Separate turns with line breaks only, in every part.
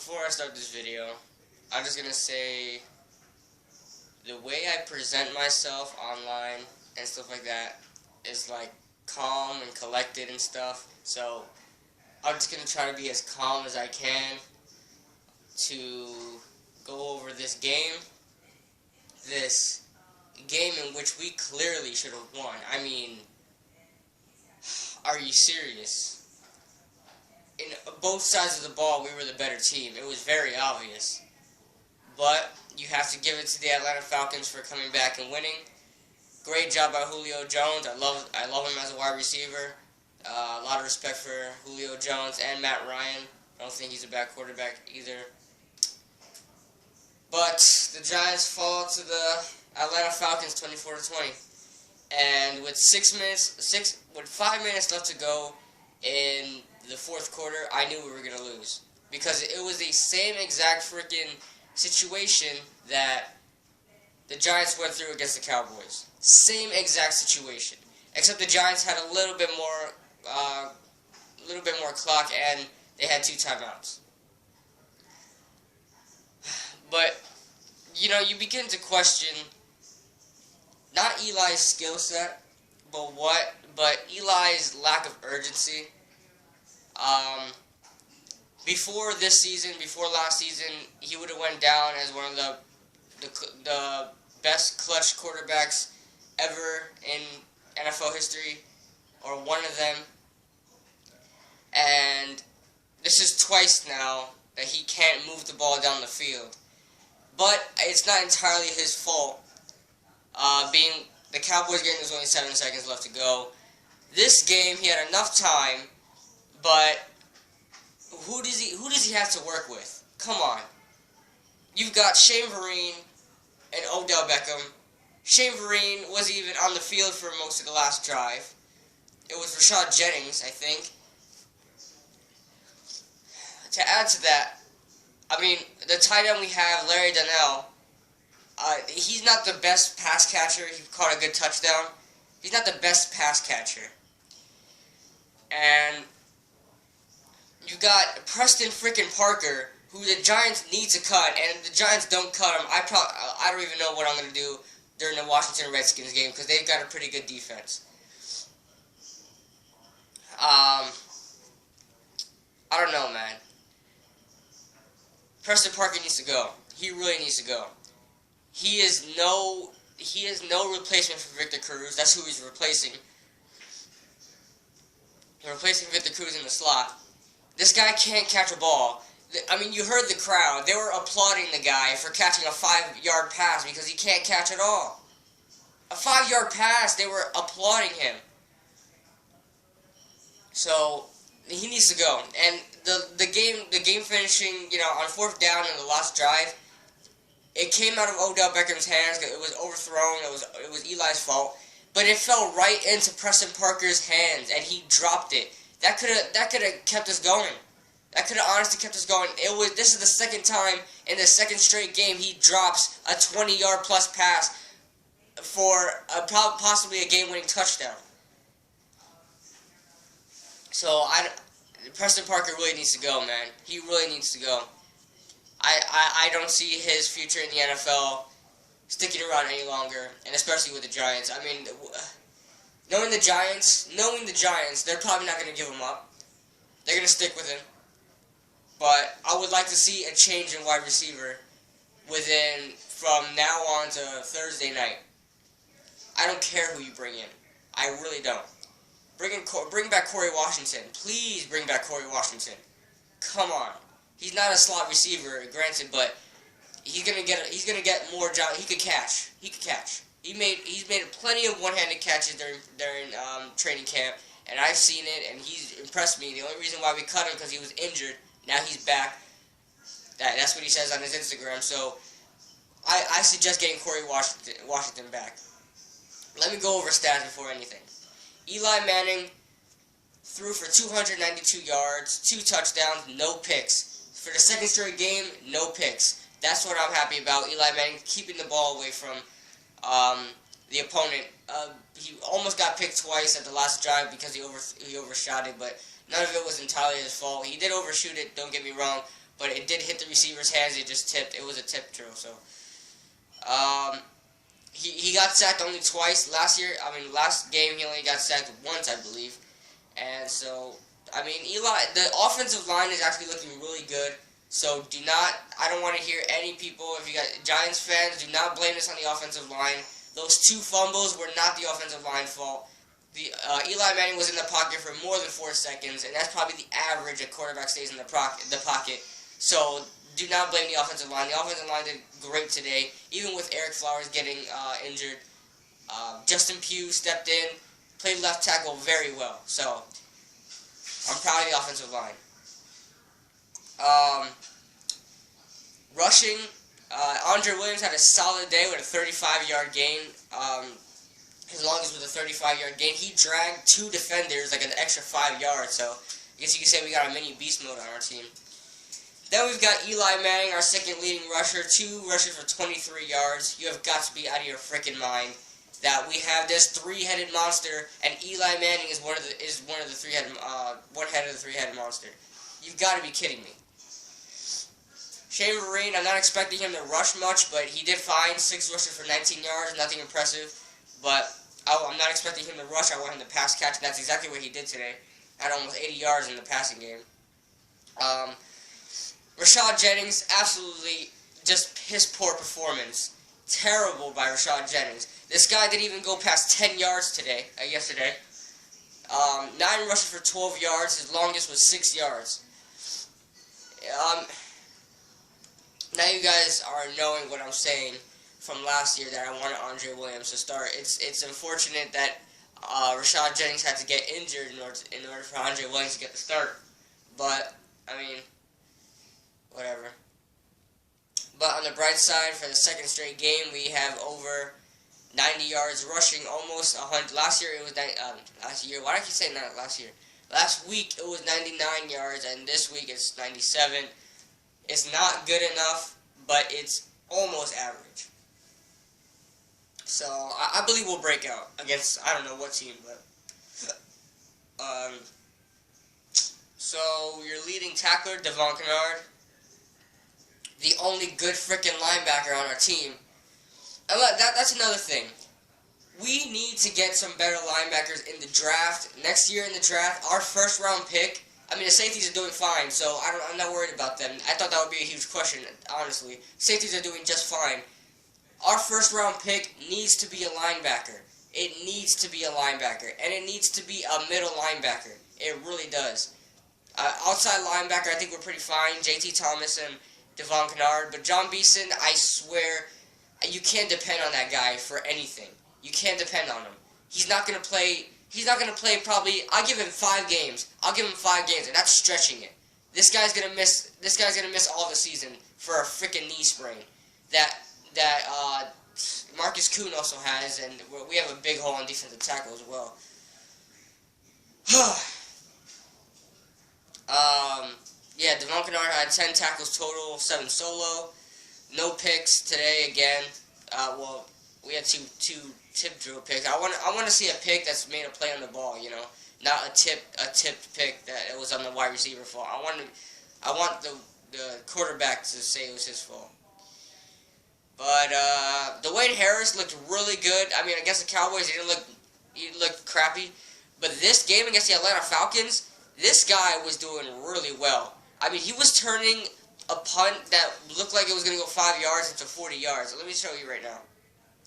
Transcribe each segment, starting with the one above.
Before I start this video, I'm just gonna say the way I present myself online and stuff like that is like calm and collected and stuff. So I'm just gonna try to be as calm as I can to go over this game in which we clearly should have won. I mean, are you serious? In both sides of the ball, we were the better team. It was very obvious. But you have to give it to the Atlanta Falcons for coming back and winning. Great job by Julio Jones. I love him as a wide receiver. A lot of respect for Julio Jones and Matt Ryan. I don't think he's a bad quarterback either. But the Giants fall to the Atlanta Falcons 24-20. And with 5 minutes left to go in the fourth quarter, I knew we were going to lose. Because it was the same exact freaking situation that the Giants went through against the Cowboys. Same exact situation. Except the Giants had a little bit more clock, and they had 2 timeouts. But, you begin to question not Eli's skill set, but Eli's lack of urgency. Before this season, before last season, he would have went down as one of the best clutch quarterbacks ever in NFL history, or one of them. And this is twice now that he can't move the ball down the field. But it's not entirely his fault. Being the Cowboys game, there's only 7 seconds left to go. This game, he had enough time, but who does he have to work with? Come on. You've got Shane Vereen and Odell Beckham. Shane Vereen wasn't even on the field for most of the last drive. It was Rashad Jennings, I think. To add to that, I mean, the tight end we have, Larry Donnell, he's not the best pass catcher. He caught a good touchdown. He's not the best pass catcher. And you got Preston freaking Parker, who the Giants need to cut, and the Giants don't cut him. I don't even know what I'm going to do during the Washington Redskins game, because they've got a pretty good defense. I don't know, man. Preston Parker needs to go. He really needs to go. He is no replacement for Victor Cruz. That's who he's replacing. They're replacing Victor Cruz in the slot. This guy can't catch a ball. I mean, you heard the crowd. They were applauding the guy for catching a 5-yard pass because he can't catch at all. A 5-yard pass, they were applauding him. So he needs to go. And the game finishing, on 4th down in the last drive, it came out of Odell Beckham's hands. It was overthrown. It was Eli's fault, but it fell right into Preston Parker's hands, and he dropped it. That could have kept us going. That could have honestly kept us going. This is the second time in the second straight game he drops a 20-yard plus pass for possibly a game-winning touchdown. So Preston Parker really needs to go, man. He really needs to go. I don't see his future in the NFL sticking around any longer, and especially with the Giants. I mean, knowing the Giants, they're probably not going to give him up. They're going to stick with him. But I would like to see a change in wide receiver from now on to Thursday night. I don't care who you bring in. I really don't. Bring back Corey Washington. Please bring back Corey Washington. Come on. He's not a slot receiver, granted, but he's gonna get more job. He could catch. He's made plenty of one-handed catches during training camp, and I've seen it, and he's impressed me. The only reason why we cut him because he was injured. Now he's back. That's what he says on his Instagram. So I suggest getting Corey Washington back. Let me go over stats before anything. Eli Manning threw for 292 yards, 2 touchdowns, no picks. For the second straight game, no picks. That's what I'm happy about. Eli Manning keeping the ball away from the opponent. He almost got picked twice at the last drive because he overshot it, but none of it was entirely his fault. He did overshoot it, don't get me wrong, but it did hit the receiver's hands. It just tipped. It was a tip drill. So he got sacked only twice last year. Last game he only got sacked once, I believe. And so, Eli, the offensive line is actually looking really good. So I don't want to hear any people, if you got Giants fans, do not blame this on the offensive line. Those 2 fumbles were not the offensive line fault. Eli Manning was in the pocket for more than 4 seconds, and that's probably the average a quarterback stays in the pocket. So do not blame the offensive line. The offensive line did great today, even with Eric Flowers getting injured. Justin Pugh stepped in, played left tackle very well. So I'm proud of the offensive line. Rushing, Andre Williams had a solid day with a 35-yard gain. His longest was a 35-yard gain. He dragged 2 defenders, like an extra 5 yards. So I guess you could say we got a mini beast mode on our team. Then we've got Eli Manning, our second leading rusher, 2 rushes for 23 yards. You have got to be out of your freaking mind that we have this 3-headed monster, and Eli Manning is one of the 3-headed one head of the 3-headed monster. You've got to be kidding me. Shane Vereen, I'm not expecting him to rush much, but he did fine. 6 rushes for 19 yards, nothing impressive. But I'm not expecting him to rush. I want him to pass catch, and that's exactly what he did today. Had almost 80 yards in the passing game. Rashad Jennings, absolutely just his poor performance. Terrible by Rashad Jennings. This guy didn't even go past 10 yards yesterday. 9 rushes for 12 yards. His longest was 6 yards. Now you guys are knowing what I'm saying from last year that I wanted Andre Williams to start. It's unfortunate that Rashad Jennings had to get injured in order for Andre Williams to get the start. But whatever. But on the bright side, for the second straight game, we have over 90 yards rushing, almost 100. Last year it was last year. Why do I keep saying that? Last year. Last week it was 99 yards, and this week it's 97. It's not good enough, but it's almost average. So I believe we'll break out against, I don't know what team, but so your leading tackler, Devon Kennard, the only good freaking linebacker on our team. And that's another thing. We need to get some better linebackers in the draft. Next year in the draft, our first round pick, the safeties are doing fine, so I'm not worried about them. I thought that would be a huge question, honestly. Safeties are doing just fine. Our first round pick needs to be a linebacker. It needs to be a linebacker, and it needs to be a middle linebacker. It really does. Outside linebacker, I think we're pretty fine. JT Thomas and Devon Kennard, but John Beeson, I swear, you can't depend on that guy for anything. You can't depend on him. He's not gonna play probably. I'll give him 5 games. And that's stretching it. This guy's gonna miss all the season for a freaking knee sprain. That Marcus Kuhn also has, and we have a big hole on defensive tackle as well. Yeah, Devon Kennard had 10 tackles total, 7 solo, no picks today again. We had two tip drill picks. I want to see a pick that's made a play on the ball, not a tipped pick that it was on the wide receiver fault. I want the quarterback to say it was his fault. But Dwayne Harris looked really good. Against the Cowboys, he looked crappy. But this game against the Atlanta Falcons, this guy was doing really well. He was turning a punt that looked like it was going to go 5 yards into 40 yards. Let me show you right now.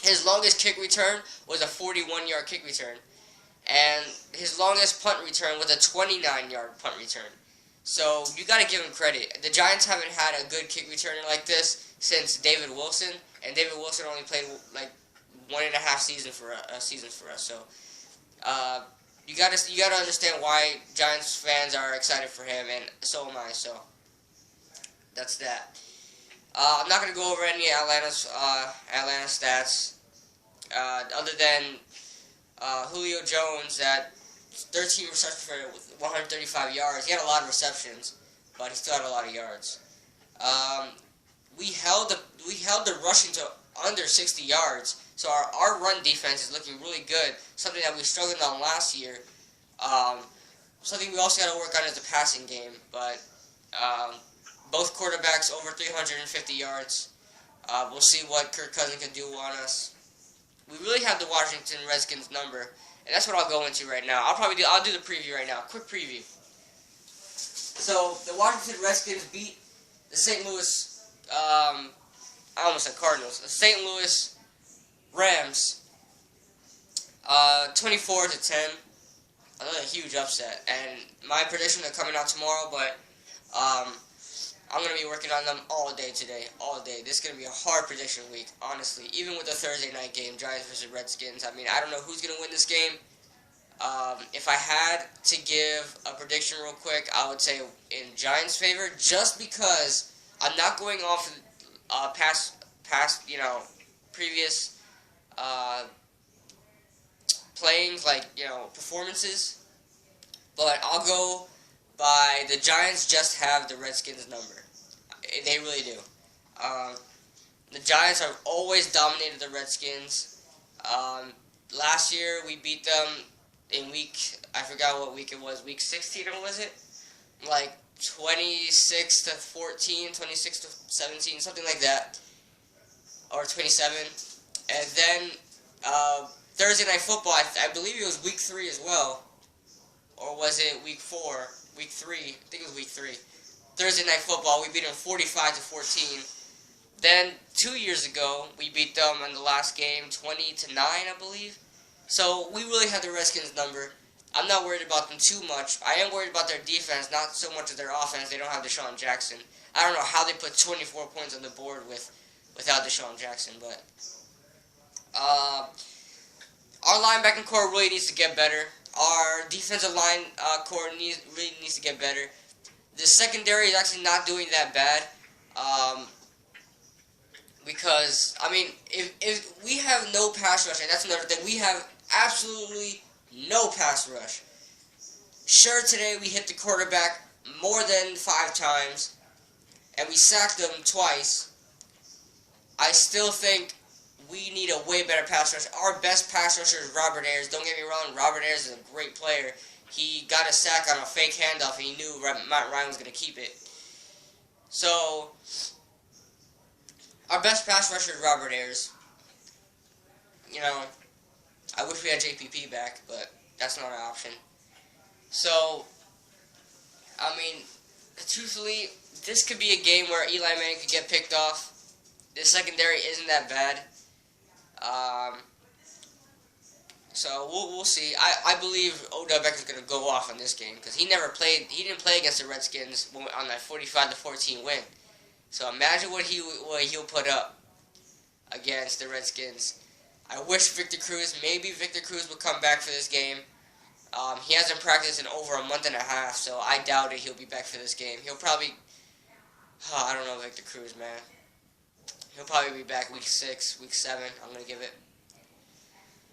His longest kick return was a 41-yard kick return. And his longest punt return was a 29-yard punt return. So you got to give him credit. The Giants haven't had a good kick returner like this since David Wilson. And David Wilson only played like 1.5 seasons for us. So you gotta understand why Giants fans are excited for him, and so am I. So that's that. I'm not gonna go over any Atlanta stats, other than Julio Jones at 13 receptions for 135 yards. He had a lot of receptions, but he still had a lot of yards. We held the rushing to under 60 yards. So our run defense is looking really good. Something that we struggled on last year. Something we also got to work on is the passing game. But both quarterbacks over 350 yards. We'll see what Kirk Cousins can do on us. We really have the Washington Redskins number, and that's what I'll go into right now. I'll do the preview right now. Quick preview. So the Washington Redskins beat the St. Louis, I almost said Cardinals, the St. Louis Rams, 24-10. Another huge upset, and my prediction are coming out tomorrow, but I'm going to be working on them all day today, all day. This is going to be a hard prediction week, honestly. Even with the Thursday night game, Giants versus Redskins. I mean, I don't know who's going to win this game. If I had to give a prediction real quick, I would say in Giants' favor, just because I'm not going off past previous playing, performances. But I'll go by the Giants just have the Redskins number. They really do. The Giants have always dominated the Redskins. Last year we beat them in I forgot what week it was, week 16 or was it? 26-14, 26-17, something like that. Or 27. And then Thursday Night Football, I believe it was week 3 as well. Or was it week 4? Week 3. I think it was week 3. Thursday Night Football, we beat them 45-14. Then 2 years ago, we beat them in the last game 20-9, I believe. So we really have the Redskins number. I'm not worried about them too much. I am worried about their defense, not so much of their offense. They don't have Deshaun Jackson. I don't know how they put 24 points on the board without Deshaun Jackson, but our linebacking core really needs to get better. Our defensive line core really needs to get better. The secondary is actually not doing that bad. Because, I mean, if we have no pass rush, and that's another thing, we have absolutely no pass rush. Sure, today we hit the quarterback more than 5 times, and we sacked them twice. I still think we need a way better pass rush. Our best pass rusher is Robert Ayers. Don't get me wrong, Robert Ayers is a great player. He got a sack on a fake handoff, and he knew Matt Ryan was going to keep it. So, our best pass rusher is Robert Ayers. You know, I wish we had JPP back, but that's not an option. So, I mean, truthfully, this could be a game where Eli Manning could get picked off. The secondary isn't that bad. So we'll see. I believe Odell Beckham's going to go off on this game because he didn't play against the Redskins on that 45-14 win. So imagine what he'll put up against the Redskins. I wish Victor Cruz would come back for this game. He hasn't practiced in over a month and a half, so I doubt it he'll be back for this game. He'll probably, I don't know Victor Cruz, man. He'll probably be back week 6, week 7, I'm going to give it.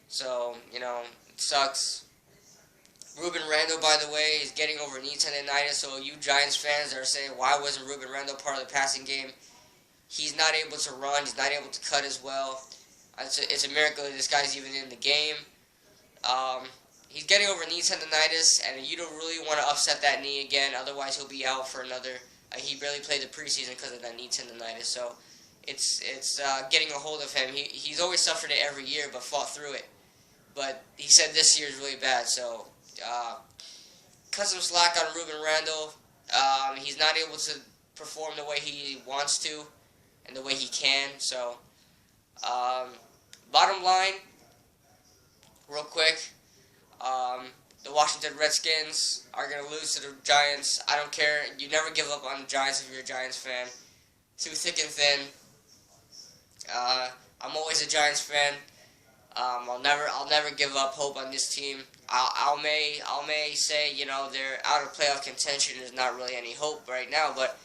So, you know, it sucks. Ruben Randle, by the way, is getting over knee tendonitis, so you Giants fans that are saying, why wasn't Ruben Randle part of the passing game? He's not able to run, he's not able to cut as well. It's a miracle that this guy's even in the game. He's getting over knee tendonitis, and you don't really want to upset that knee again, otherwise he'll be out for another. He barely played the preseason because of that knee tendonitis, so it's getting a hold of him. He's always suffered it every year, but fought through it. But he said this year is really bad, so cut some slack on Ruben Randle. He's not able to perform the way he wants to and the way he can. So, bottom line, real quick, the Washington Redskins are going to lose to the Giants. I don't care. You never give up on the Giants if you're a Giants fan. Through thick and thin. I'm always a Giants fan. I'll never give up hope on this team. I may say, you know, they're out of playoff contention. There's not really any hope right now, but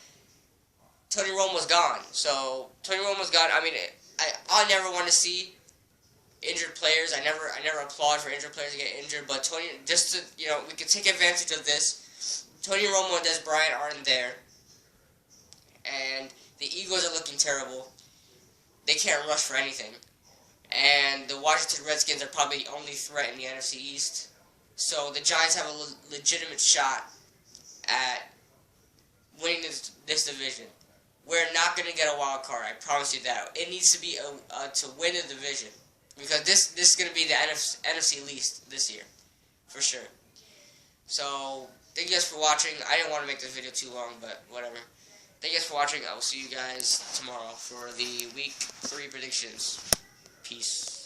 Tony Romo's gone. So Tony Romo's gone. I mean, I never want to see injured players. I never applaud for injured players to get injured. But Tony, just to, you know, we can take advantage of this. Tony Romo and Des Bryant aren't there, and the Eagles are looking terrible. They can't rush for anything. And the Washington Redskins are probably the only threat in the NFC East. So the Giants have a legitimate shot at winning this division. we're not going to get a wild card. I promise you that. It needs to be to win a division. Because this is going to be the NFC least this year. For sure. So, thank you guys for watching. I didn't want to make this video too long, but whatever. Thank you guys for watching. I will see you guys tomorrow for the Week 3 predictions. Peace.